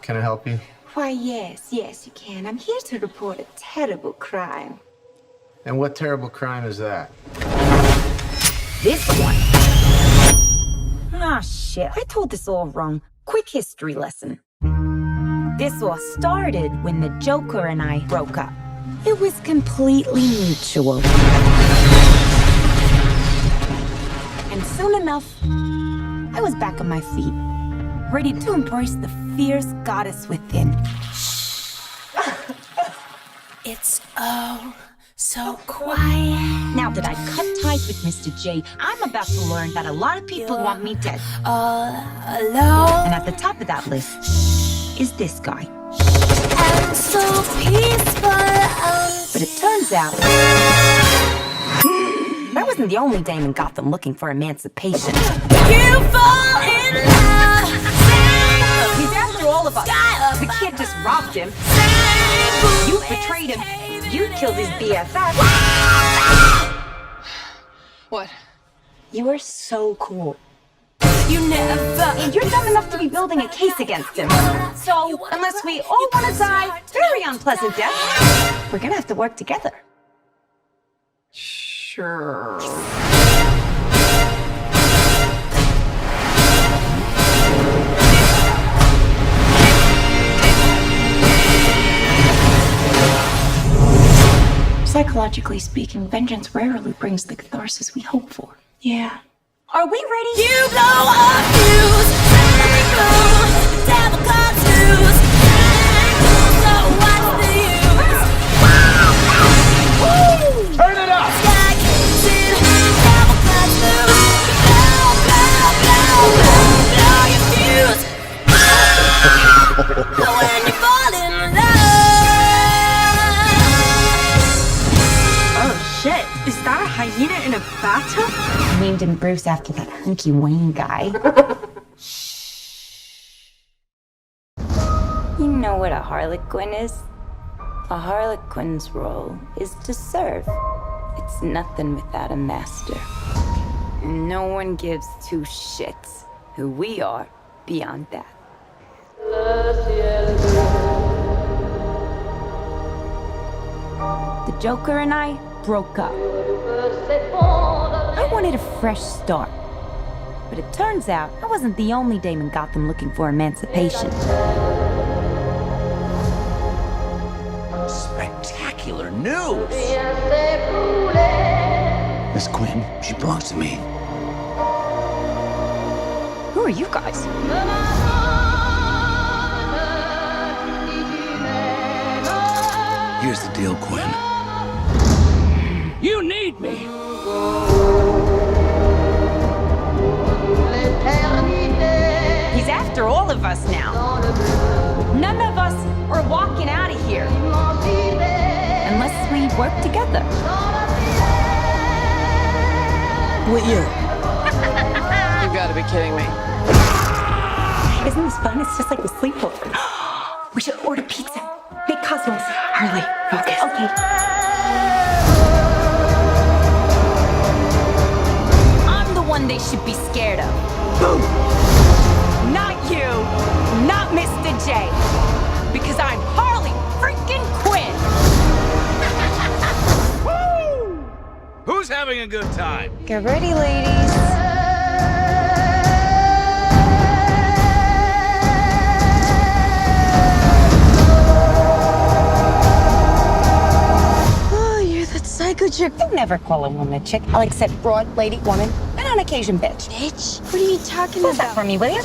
Can I help you? Why, yes, you can. I'm here to report a terrible crime. And what terrible crime is that? This one. Ah, shit. I told this all wrong. Quick history lesson. This all started when the Joker and I broke up. It was completely mutual. And soon enough, I was back on my feet, ready to embrace the fierce goddess within. It's oh so quiet. Now that I cut ties with Mr. J, I'm about to learn that a lot of people want me dead. All alone And at the top of that list is this guy. and so peaceful. But it turns out I wasn't the only dame in Gotham looking for emancipation. You fall in love. He's after all of us. The kid just robbed him. You betrayed him. You killed his BFF. What? You are so cool. You never. And you're dumb enough to be building a case against him. So, unless we all want to die very unpleasant deaths, we're gonna have to work together. Sure. Psychologically speaking, vengeance rarely brings the catharsis we hope for. Yeah. Are we ready? You blow a fuse. The devil comes loose. So what's the use? Turn it up! Sky kicks in. Devil comes loose. Blow your fuse. When you fall in love. Oh shit, is that a hyena in a bathtub? I named him Bruce after that hunky Wayne guy. You know what a harlequin is? A harlequin's role is to serve. It's nothing without a master. And no one gives two shits who we are beyond that. The Joker and I broke up. I wanted a fresh start. But it turns out I wasn't the only dame in Gotham looking for emancipation. Spectacular news! Miss Quinn, she belongs to me. Who are you guys? Here's the deal, Quinn. You need me! He's after all of us now. None of us are walking out of here unless we work together. What you? You gotta be kidding me. Isn't this fun? It's just like the sleepover. We should order pizza. Big Cosmos. Harley, focus. Okay. I'm the one they should be scared of. Boom! Not you. Not Mr. J. Because I'm Harley freaking Quinn. Who's having a good time? Get ready, ladies. Oh, you're that psycho chick. Don't never call a woman a chick. I'll accept broad, lady, woman, and on occasion, bitch. Bitch? What are you talking What's that about? for me, will you?